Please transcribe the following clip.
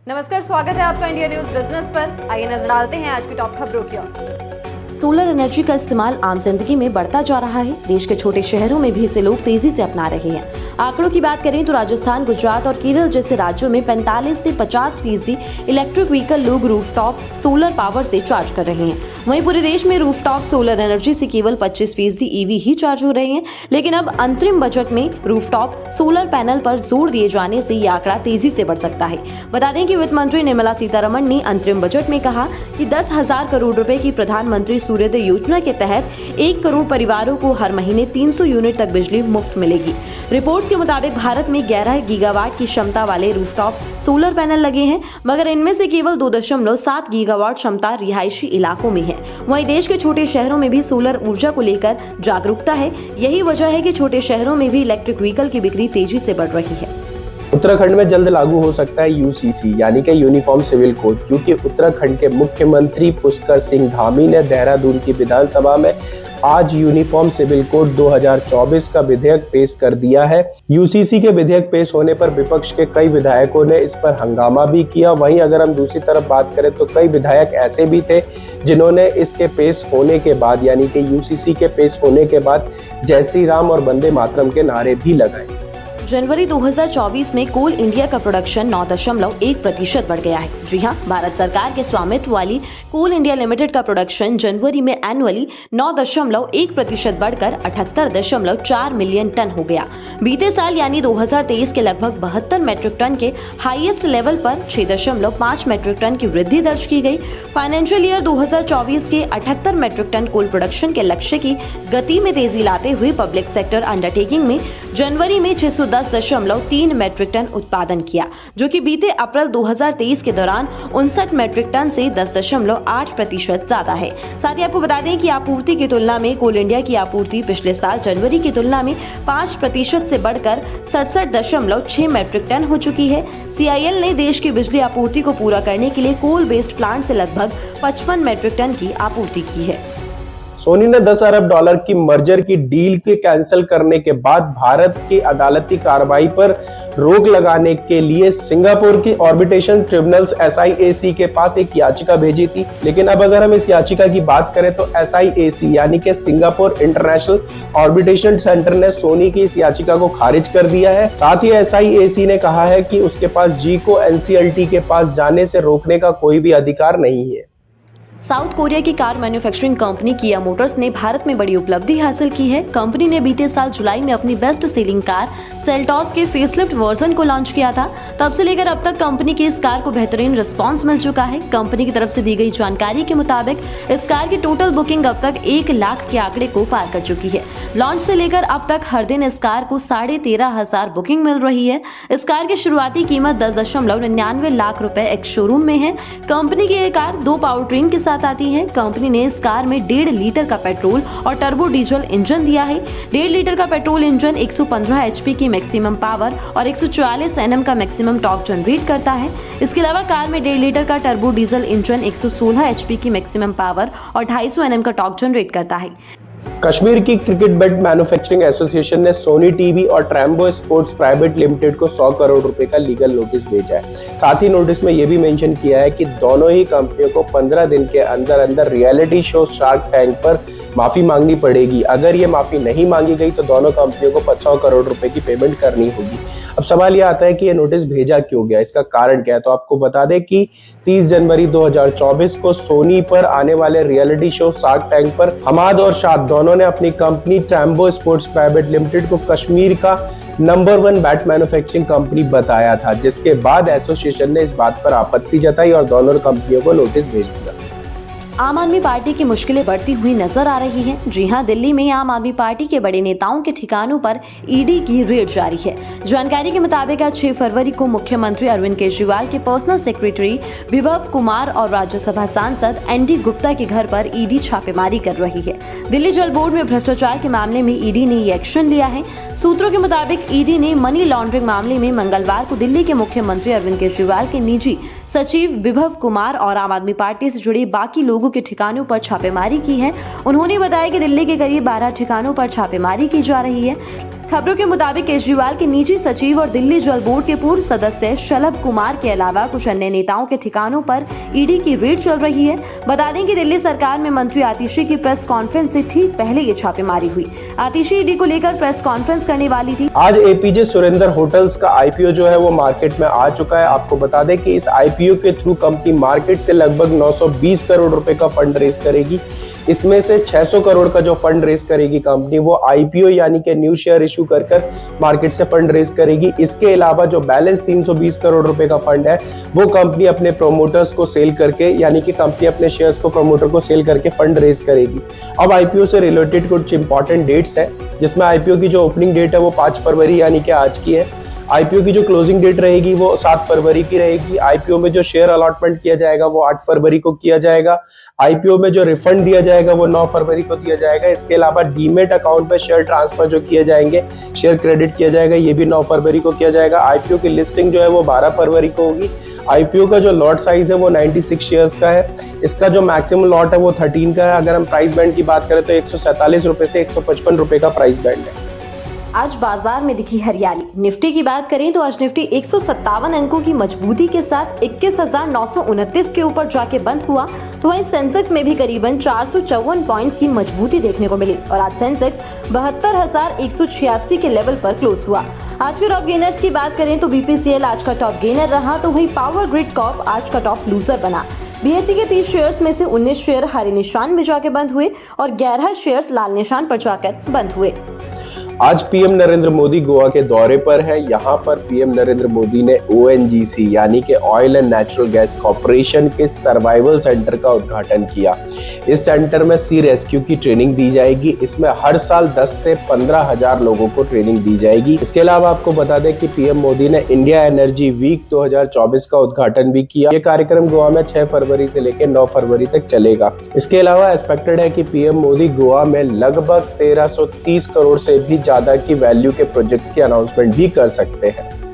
नमस्कार, स्वागत है आपका इंडिया न्यूज बिजनेस पर। आइए नजर डालते हैं आज की टॉप खबरों की ओर। सोलर एनर्जी का इस्तेमाल आम जिंदगी में बढ़ता जा रहा है। देश के छोटे शहरों में भी इसे लोग तेजी से अपना रहे हैं। आंकड़ों की बात करें तो राजस्थान, गुजरात और केरल जैसे राज्यों में 45 से 50% इलेक्ट्रिक व्हीकल लोग रूफटॉप सोलर पावर से चार्ज कर रहे हैं। वहीं पूरे देश में रूफटॉप सोलर एनर्जी से केवल 25% ईवी ही चार्ज हो रहे हैं। लेकिन अब अंतरिम बजट में रूफटॉप सोलर पैनल पर जोर दिए जाने से ये आंकड़ा तेजी से बढ़ सकता है। बता दें कि वित्त मंत्री निर्मला सीतारमण ने अंतरिम बजट में कहा कि 10,000 करोड़ रुपए की प्रधानमंत्री सूर्योदय योजना के तहत 1 करोड़ परिवारों को हर महीने 300 यूनिट तक बिजली मुफ्त मिलेगी। रिपोर्ट्स के मुताबिक भारत में 11 गीगावाट की क्षमता वाले रूफटॉप सोलर पैनल लगे हैं, मगर इनमें से केवल 2.7 गीगावाट क्षमता रिहायशी इलाकों में है। वहीं देश के छोटे शहरों में भी सोलर ऊर्जा को लेकर जागरूकता है। यही वजह है कि छोटे शहरों में भी इलेक्ट्रिक व्हीकल की बिक्री तेजी से बढ़ रही है। उत्तराखंड में जल्द लागू हो सकता है यूसीसी यानी कि यूनिफॉर्म सिविल कोड, क्योंकि उत्तराखंड के मुख्यमंत्री पुष्कर सिंह धामी ने देहरादून की विधानसभा में आज यूनिफॉर्म सिविल कोड 2024 का विधेयक पेश कर दिया है। यूसीसी के विधेयक पेश होने पर विपक्ष के कई विधायकों ने इस पर हंगामा भी किया। वहीं अगर हम दूसरी तरफ बात करें तो कई विधायक ऐसे भी थे जिन्होंने इसके पेश होने के बाद यानी कि यूसीसी के पेश होने के बाद जय श्री राम और वंदे मातरम के नारे भी लगाए। जनवरी 2024 में कोल इंडिया का प्रोडक्शन 9.1% बढ़ गया है। जी हां, भारत सरकार के स्वामित्व वाली कोल इंडिया लिमिटेड का प्रोडक्शन जनवरी में एनुअली 9.1% बढ़कर 78.4 मिलियन टन हो गया। बीते साल यानी 2023 के लगभग 72 मैट्रिक टन के हाईएस्ट लेवल पर 6.5 मैट्रिक टन की वृद्धि दर्ज की गई। फाइनेंशियल ईयर 2024 के 78 मैट्रिक टन कोल प्रोडक्शन के लक्ष्य की गति में तेजी लाते हुए पब्लिक सेक्टर अंडरटेकिंग में जनवरी में 610.3 मैट्रिक टन उत्पादन किया, जो कि बीते अप्रैल 2023 के दौरान 59 मैट्रिक टन से 10.8% ज्यादा है। साथ ही आपको बता दें कि आपूर्ति की तुलना में कोल इंडिया की आपूर्ति पिछले साल जनवरी की तुलना में 5% से बढ़कर 67.6 मैट्रिक टन हो चुकी है। CIL ने देश की बिजली आपूर्ति को पूरा करने के लिए कोल बेस्ड प्लांट से लगभग 55 मैट्रिक टन की आपूर्ति की है। सोनी ने 10 अरब डॉलर की मर्जर की डील के कैंसिल करने के बाद भारत की अदालती कार्रवाई पर रोक लगाने के लिए सिंगापुर की आर्बिट्रेशन ट्रिब्यूनल्स SIAC के पास एक याचिका भेजी थी। लेकिन अब अगर हम इस याचिका की बात करें तो SIAC यानी कि सिंगापुर इंटरनेशनल आर्बिट्रेशन सेंटर ने सोनी की इस याचिका को खारिज कर दिया है। साथ ही SIAC ने कहा है कि उसके पास जी को NCLT के पास जाने से रोकने का कोई भी अधिकार नहीं है। साउथ कोरिया की कार मैन्युफैक्चरिंग कंपनी किया मोटर्स ने भारत में बड़ी उपलब्धि हासिल की है। कंपनी ने बीते साल जुलाई में अपनी बेस्ट सेलिंग कार सेल्टॉस के फेसलिफ्ट वर्जन को लॉन्च किया था। तब से लेकर अब तक कंपनी की इस कार को बेहतरीन रिस्पांस मिल चुका है। कंपनी की तरफ से दी गई जानकारी के मुताबिक इस कार की टोटल बुकिंग अब तक 1 लाख के आंकड़े को पार कर चुकी है। लॉन्च से लेकर अब तक हर दिन इस कार को 13,500 बुकिंग मिल रही है। इस कार की शुरुआती कीमत 10.99 लाख रुपए एक शोरूम में है। कंपनी की ये कार 2 पावर ट्रेन के साथ आती है। कंपनी ने इस कार में 1.5 लीटर का पेट्रोल और टर्बो डीजल इंजन दिया है। 1.5 लीटर का पेट्रोल इंजन 115 HP की मैक्सिमम पावर और 144 Nm का मैक्सिमम टॉर्क जनरेट करता है। इसके अलावा कार में 1.5 लीटर का टर्बो डीजल इंजन 116 HP की मैक्सिमम पावर और 250 Nm का टॉर्क जनरेट करता है। कश्मीर की क्रिकेट बैट मैन्युफैक्चरिंग एसोसिएशन ने सोनी टीवी और ट्रैम्बो स्पोर्ट्स प्राइवेट लिमिटेड को 100 करोड़ रुपए का लीगल नोटिस भेजा है। साथ ही नोटिस में यह भी मेंशन किया है कि दोनों ही कंपनियों को 15 दिन के अंदर अंदर रियलिटी शो शार्क टैंक पर माफी मांगनी पड़ेगी। अगर ये माफी नहीं मांगी गई तो दोनों कंपनियों को 100 करोड़ रुपए की पेमेंट करनी होगी। अब सवाल यह आता है कि यह नोटिस भेजा क्यों गया, इसका कारण क्या है। तो आपको बता दें कि 30 जनवरी 2024 को सोनी पर आने वाले रियलिटी शो शार्क टैंक पर हमाद और शाद दोनों ने अपनी कंपनी ट्रैम्बो स्पोर्ट्स प्राइवेट लिमिटेड को कश्मीर का नंबर 1 बैट मैन्युफैक्चरिंग कंपनी बताया था, जिसके बाद एसोसिएशन ने इस बात पर आपत्ति जताई और दोनों कंपनियों को नोटिस भेज दिया। आम आदमी पार्टी की मुश्किलें बढ़ती हुई नजर आ रही हैं। जी हां, दिल्ली में आम आदमी पार्टी के बड़े नेताओं के ठिकानों पर ईडी की रेड जारी है। जानकारी के मुताबिक आज 6 फरवरी को मुख्यमंत्री अरविंद केजरीवाल के पर्सनल सेक्रेटरी विभव कुमार और राज्यसभा सांसद ND गुप्ता के घर पर ईडी छापेमारी कर रही है। दिल्ली जल बोर्ड में भ्रष्टाचार के मामले में ईडी ने ये एक्शन लिया है। सूत्रों के मुताबिक ईडी ने मनी लॉन्ड्रिंग मामले में मंगलवार को दिल्ली के मुख्यमंत्री अरविंद केजरीवाल के निजी सचिव विभव कुमार और आम आदमी पार्टी से जुड़े बाकी लोगों के ठिकानों पर छापेमारी की है। उन्होंने बताया कि दिल्ली के करीब 12 ठिकानों पर छापेमारी की जा रही है। खबरों के मुताबिक केजरीवाल के निजी सचिव और दिल्ली जल बोर्ड के पूर्व सदस्य शलभ कुमार के अलावा कुछ अन्य नेताओं के ठिकानों पर ईडी की रेड चल रही है। बता दें कि दिल्ली सरकार में मंत्री आतिशी की प्रेस कॉन्फ्रेंस से ठीक पहले ये छापेमारी हुई। आतिशी ईडी को लेकर प्रेस कॉन्फ्रेंस करने वाली थी। आज एपीजे सुरेंद्र होटल्स का आईपीओ जो है वो मार्केट में आ चुका है। आपको बता दें कि इस आईपीओ के थ्रू कंपनी मार्केट से लगभग 920 करोड़ रुपए का फंड रेज करेगी। इसमें से 600 करोड़ का जो फंड रेज करेगी कंपनी वो आईपीओ यानी कि न्यू शेयर इशू कर मार्केट से फंड रेज करेगी। इसके अलावा जो बैलेंस 320 करोड़ रुपए का फंड है वो कंपनी अपने प्रोमोटर्स को सेल करके यानी कि कंपनी अपने शेयर्स को प्रोमोटर को सेल करके फंड रेज करेगी। अब आईपीओ से रिलेटेड कुछ इंपॉर्टेंट डेट्स हैं, जिसमें आईपीओ की जो ओपनिंग डेट है वो 5 फरवरी यानी कि आज की है। आईपीओ की जो क्लोजिंग डेट रहेगी वो 7 फरवरी की रहेगी। आईपीओ में जो शेयर अलॉटमेंट किया जाएगा वो 8 फरवरी को किया जाएगा। आईपीओ में जो रिफंड दिया जाएगा वो 9 फरवरी को दिया जाएगा। इसके अलावा डीमेट अकाउंट पे शेयर ट्रांसफर जो किए जाएंगे, शेयर क्रेडिट किया जाएगा, ये भी 9 फरवरी को किया जाएगा। आईपीओ की लिस्टिंग जो है वो 12 फरवरी को होगी। आईपीओ का जो लॉट साइज है वो 96 शेयर्स का है। इसका जो मैक्सिमम लॉट है वो 13 का है। अगर हम प्राइस बैंड की बात करें तो 147 रुपए से 155 रुपए का प्राइस बैंड है। आज बाजार में दिखी हरियाली। निफ्टी की बात करें तो आज निफ्टी 157 अंकों की मजबूती के साथ 21,929 के ऊपर जाके बंद हुआ, तो वहीं सेंसेक्स में भी करीबन 454 पॉइंट्स की मजबूती देखने को मिली और आज सेंसेक्स 72,186 के लेवल पर क्लोज हुआ। आज के टॉप गेनर्स की बात करें तो बीपीसीएल आज का टॉप गेनर रहा, तो वहीं पावर ग्रिड कॉर्प आज का टॉप लूजर बना। बीएसई के 30 शेयर्स में से 19 शेयर हरे निशान में जाके बंद हुए और 11 शेयर्स लाल निशान पर जाकर बंद हुए। आज पीएम नरेंद्र मोदी गोवा के दौरे पर है। यहाँ पर पीएम नरेंद्र मोदी ने ओएनजीसी यानी कि oil and natural gas corporation के सर्वाइवल सेंटर का उद्घाटन किया। इस सेंटर में सी रेस्क्यू की ट्रेनिंग दी जाएगी। इसमें हर साल 10 से 15,000 लोगों को ट्रेनिंग दी जाएगी। इसके अलावा आपको बता दें कि पीएम मोदी ने इंडिया एनर्जी वीक 2024 का उद्घाटन भी किया। ये कार्यक्रम गोवा में 6 फरवरी से लेकर 9 फरवरी तक चलेगा। इसके अलावा एक्सपेक्टेड है कि पीएम मोदी गोवा में लगभग 1330 करोड़ से भी ज्यादा की वैल्यू के प्रोजेक्ट्स की अनाउंसमेंट भी कर सकते हैं।